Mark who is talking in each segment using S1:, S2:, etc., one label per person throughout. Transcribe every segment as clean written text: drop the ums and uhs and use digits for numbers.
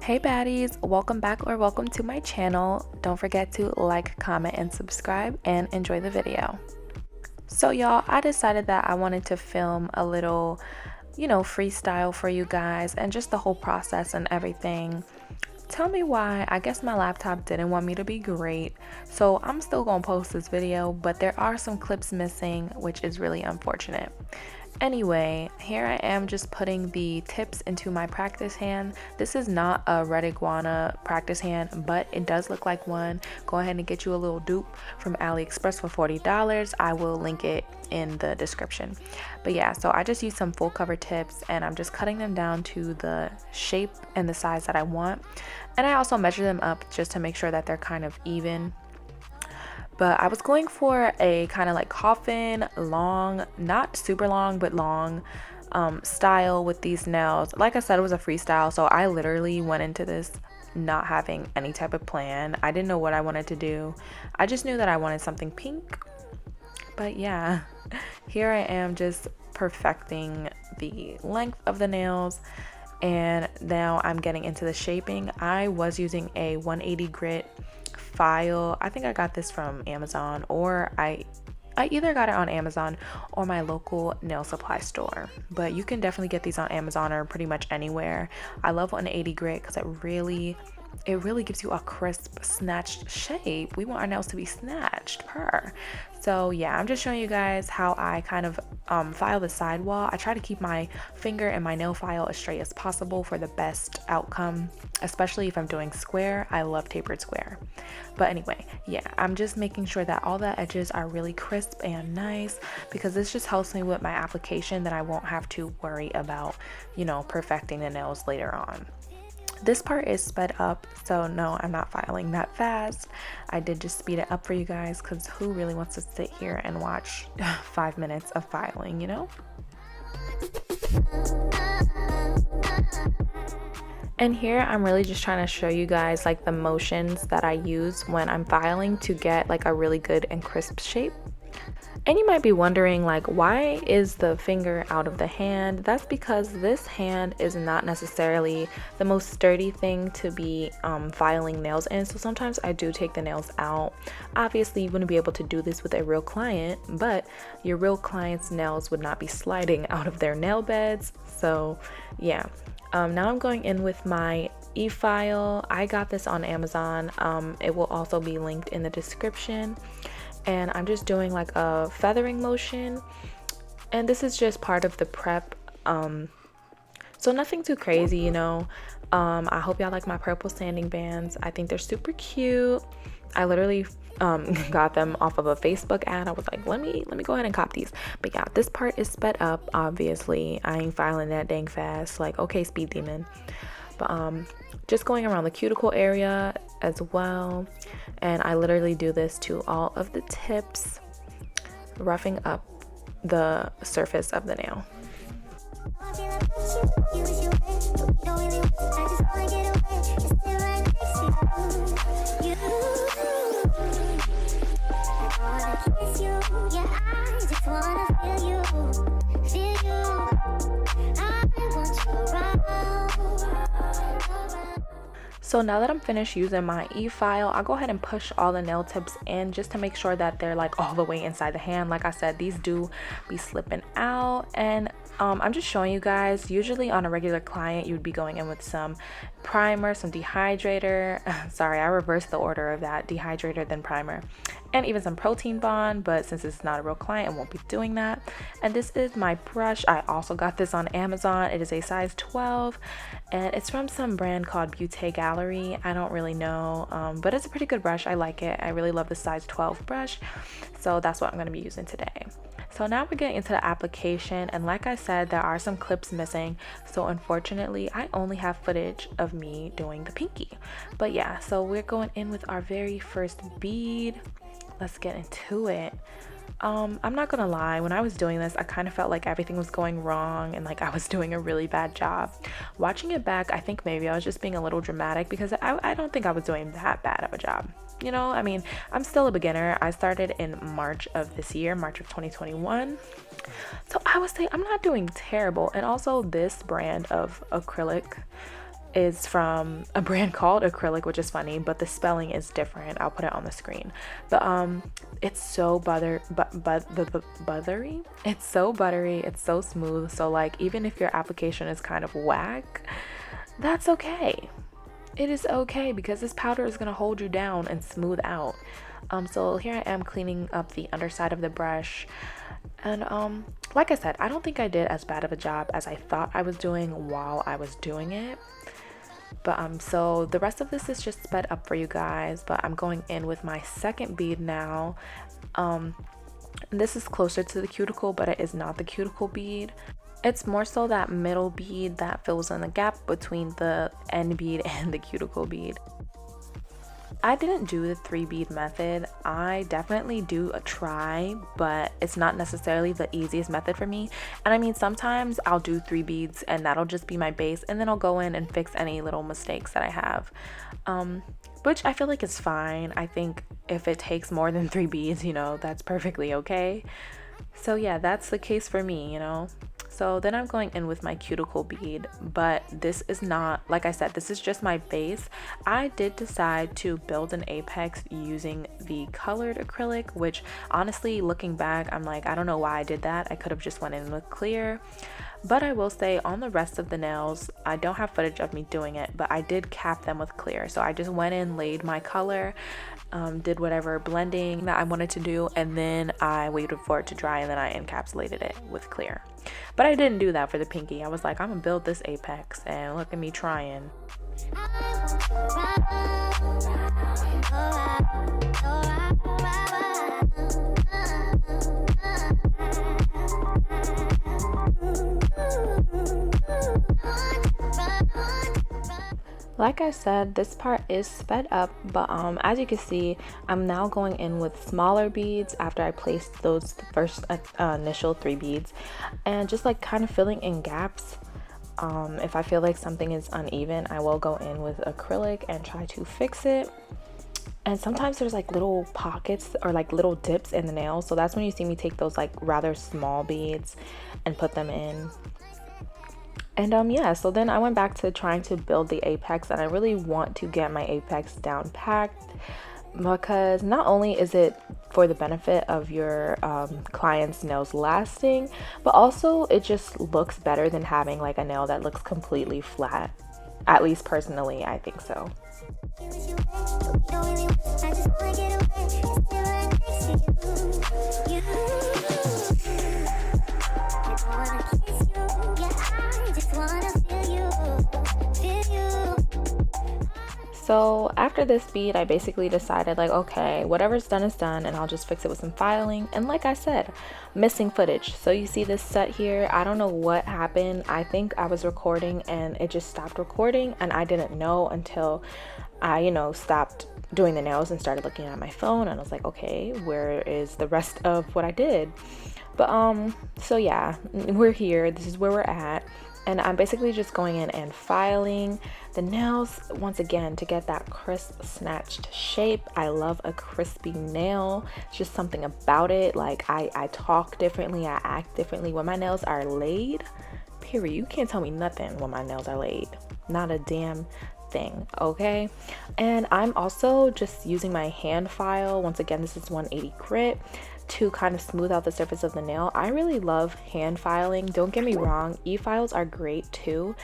S1: Hey baddies, welcome back or welcome to my channel. Don't forget to like, comment, and subscribe and enjoy the video. So y'all, I decided that I wanted to film a little, freestyle for you guys and just the whole process and everything. Tell me why. I guess my laptop didn't want me to be great, so I'm still gonna post this video, but there are some clips missing, which is really unfortunate. Anyway, here I am just putting the tips into my practice hand. This is not a red iguana practice hand, but it does look like one. Go ahead and get you a little dupe from AliExpress for $40. I will link it in the description. But yeah, so I just used some full cover tips and I'm just cutting them down to the shape and the size that I want. And I also measure them up just to make sure that they're kind of even. But I was going for a kind of like coffin, long, not super long, but long style with these nails. Like I said, it was a freestyle, so I literally went into this not having any type of plan. I didn't know what I wanted to do. I just knew that I wanted something pink. But yeah, here I am just perfecting the length of the nails. And now I'm getting into the shaping. I was using a 180 grit file. I think I got this from Amazon, or I either got it on Amazon or my local nail supply store, but you can definitely get these on Amazon or pretty much anywhere. I love 180 grit because it really gives you a crisp, snatched shape. We want our nails to be snatched per. So yeah, I'm just showing you guys how I kind of file the sidewall. I try to keep my finger and my nail file as straight as possible for the best outcome, especially if I'm doing square. I love tapered square. But anyway, yeah, I'm just making sure that all the edges are really crisp and nice, because this just helps me with my application, that I won't have to worry about, perfecting the nails later on. This part is sped up, so no, I'm not filing that fast. I did just speed it up for you guys, because who really wants to sit here and watch 5 minutes of filing, And here I'm really just trying to show you guys like the motions that I use when I'm filing to get like a really good and crisp shape. And you might be wondering, like, why is the finger out of the hand? That's because this hand is not necessarily the most sturdy thing to be filing nails in. So sometimes I do take the nails out. Obviously, you wouldn't be able to do this with a real client, but your real client's nails would not be sliding out of their nail beds. So yeah, now I'm going in with my e-file. I got this on Amazon. It will also be linked in the description. And I'm just doing like a feathering motion, and this is just part of the prep, so nothing too crazy, I hope y'all like my purple sanding bands. I think they're super cute. I literally got them off of a Facebook ad. I was like, let me go ahead and cop these. But yeah, this part is sped up. Obviously I ain't filing that dang fast, like, okay, speed demon. But just going around the cuticle area as well, and I literally do this to all of the tips, roughing up the surface of the nail. So now that I'm finished using my e-file, I'll go ahead and push all the nail tips in just to make sure that they're like all the way inside the hand. Like I said, these do be slipping out, and I'm just showing you guys. Usually on a regular client, you would be going in with some primer, some dehydrator. Sorry, I reversed the order of that. Dehydrator, then primer, and even some protein bond. But since it's not a real client, I won't be doing that. And this is my brush. I also got this on Amazon. It is a size 12, and it's from some brand called Beauty Gallery. I don't really know, but it's a pretty good brush. I like it. I really love the size 12 brush, so that's what I'm going to be using today. So now we're getting into the application, and like I said, there are some clips missing, so unfortunately I only have footage of me doing the pinky. But yeah, so we're going in with our very first bead. Let's get into it. I'm not gonna lie, when I was doing this, I kind of felt like everything was going wrong and like I was doing a really bad job. Watching it back, I think maybe I was just being a little dramatic, because I don't think I was doing that bad of a job. I mean, I'm still a beginner. I started in March of this year, March of 2021. So I would say I'm not doing terrible. And also this brand of acrylic, is from a brand called Acrylic, which is funny, but the spelling is different. I'll put it on the screen. But it's so buttery. It's so buttery. It's so smooth. So like even if your application is kind of whack, that's okay. It is okay because this powder is gonna hold you down and smooth out. So here I am cleaning up the underside of the brush. And like I said, I don't think I did as bad of a job as I thought I was doing while I was doing it. But so the rest of this is just sped up for you guys, but I'm going in with my second bead now. This is closer to the cuticle, but it is not the cuticle bead. It's more so that middle bead that fills in the gap between the end bead and the cuticle bead. I didn't do the 3-bead method. I definitely do a try, but it's not necessarily the easiest method for me. And I mean, sometimes I'll do 3 beads and that'll just be my base, and then I'll go in and fix any little mistakes that I have, which I feel like is fine. I think if it takes more than 3 beads, you know, that's perfectly okay. So yeah, that's the case for me, you know. So then I'm going in with my cuticle bead, but this is not, like I said, this is just my base. I did decide to build an apex using the colored acrylic, which honestly, looking back, I'm like, I don't know why I did that. I could have just went in with clear. But I will say on the rest of the nails, I don't have footage of me doing it, but I did cap them with clear. So I just went in, laid my color, did whatever blending that I wanted to do, and then I waited for it to dry, and then I encapsulated it with clear. But I didn't do that for the pinky. I was like, I'm gonna build this apex, and look at me trying. Like I said, this part is sped up, but as you can see, I'm now going in with smaller beads after I placed those first initial 3 beads, and just like kind of filling in gaps. If I feel like something is uneven, I will go in with acrylic and try to fix it. And sometimes there's like little pockets or like little dips in the nail, so that's when you see me take those like rather small beads and put them in. And yeah, so then I went back to trying to build the apex, and I really want to get my apex down packed, because not only is it for the benefit of your client's nails lasting, but also it just looks better than having like a nail that looks completely flat. At least personally, I think so. So after this bead, I basically decided like, okay, whatever's done is done, and I'll just fix it with some filing. And like I said, missing footage. So you see this set here, I don't know what happened. I think I was recording and it just stopped recording, and I didn't know until I, you know, stopped doing the nails and started looking at my phone, and I was like, okay, where is the rest of what I did? But so yeah, we're here, this is where we're at. And I'm basically just going in and filing the nails once again to get that crisp snatched shape. I love a crispy nail. It's just something about it. Like I talk differently, I act differently when my nails are laid, period. You can't tell me nothing when my nails are laid. Not a damn thing, okay? And I'm also just using my hand file. Once again, this is 180 grit to kind of smooth out the surface of the nail. I really love hand filing. Don't get me wrong, e-files are great too,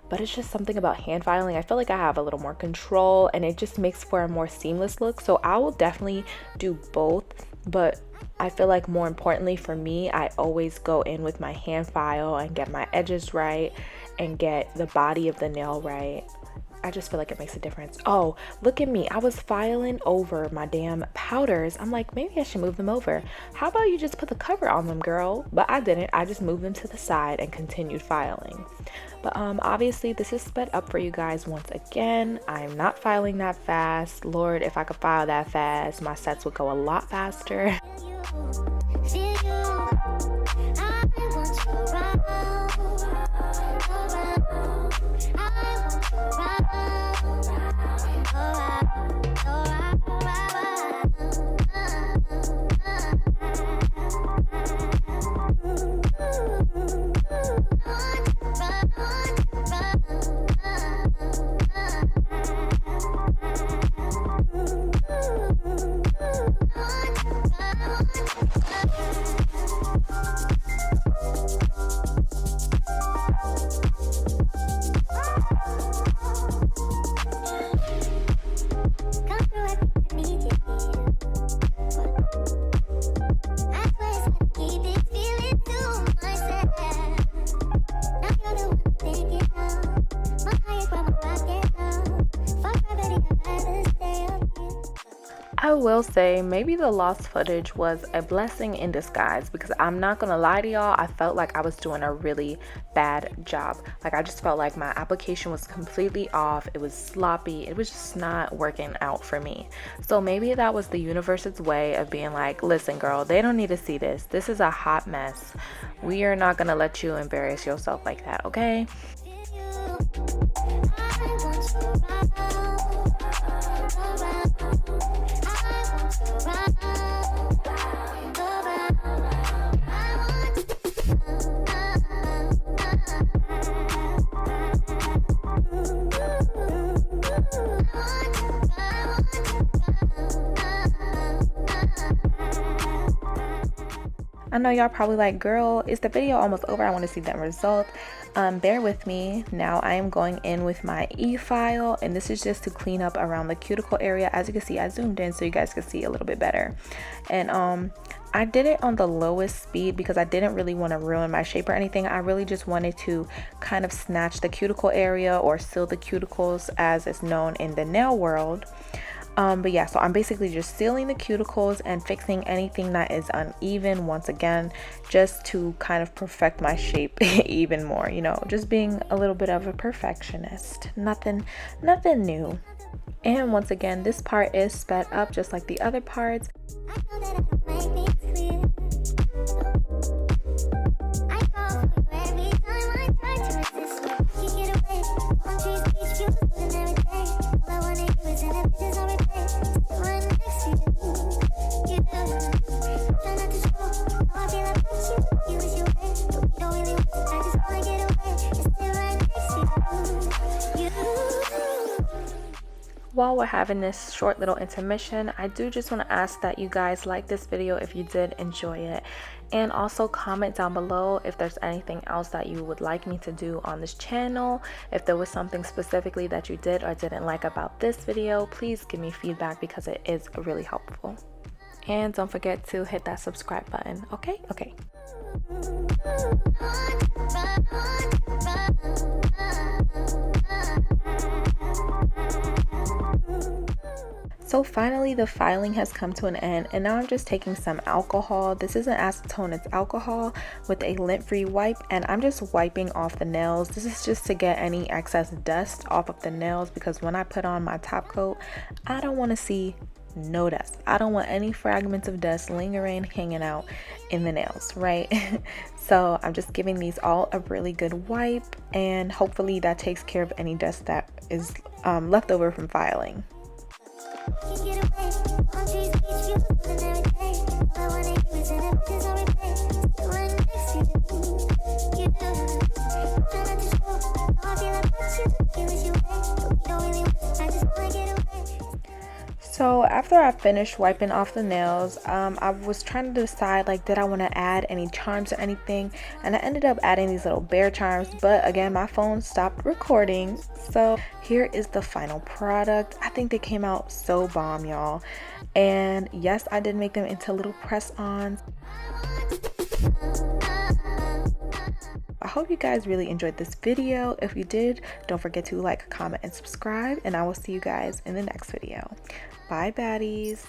S1: but it's just something about hand filing. I feel like I have a little more control, and it just makes for a more seamless look. So I will definitely do both, but I feel like more importantly for me, I always go in with my hand file and get my edges right and get the body of the nail right. I just feel like it makes a difference. Oh, look at me. I was filing over my damn powders. I'm like, maybe I should move them over. How about you just put the cover on them, girl? But I didn't. I just moved them to the side and continued filing. But obviously this is sped up for you guys once again. I'm not filing that fast. Lord, if I could file that fast, my sets would go a lot faster. will say maybe the lost footage was a blessing in disguise, because I'm not gonna lie to y'all, I felt like I was doing a really bad job. Like, I just felt like my application was completely off. It was sloppy. It was just not working out for me. So maybe that was the universe's way of being like, listen girl, they don't need to see this. This is a hot mess. We are not gonna let you embarrass yourself like that, okay? I know y'all probably like, girl, is the video almost over? I want to see that result. Bear with me. Now I am going in with my e-file, and this is just to clean up around the cuticle area. As you can see, I zoomed in so you guys can see a little bit better. And I did it on the lowest speed because I didn't really want to ruin my shape or anything. I really just wanted to kind of snatch the cuticle area, or seal the cuticles as it's known in the nail world. But yeah, so I'm basically just sealing the cuticles and fixing anything that is uneven, once again, just to kind of perfect my shape even more, you know, just being a little bit of a perfectionist. Nothing new. And once again, this part is sped up just like the other parts. While we're having this short little intermission, I do just want to ask that you guys like this video if you did enjoy it, and also comment down below if there's anything else that you would like me to do on this channel. If there was something specifically that you did or didn't like about this video, please give me feedback because it is really helpful. And don't forget to hit that subscribe button, okay? So finally the filing has come to an end, and now I'm just taking some alcohol. This isn't acetone, it's alcohol, with a lint-free wipe, and I'm just wiping off the nails. This is just to get any excess dust off of the nails, because when I put on my top coat, I don't want to see no dust. I don't want any fragments of dust lingering, hanging out in the nails, right? So I'm just giving these all a really good wipe, and hopefully that takes care of any dust that is left over from filing. So after I finished wiping off the nails, I was trying to decide, like, did I want to add any charms or anything, and I ended up adding these little bear charms, but again my phone stopped recording. So here is the final product. I think they came out so bomb, y'all, and yes, I did make them into little press-ons. I hope you guys really enjoyed this video. If you did, don't forget to like, comment, and subscribe, and I will see you guys in the next video. Bye, baddies.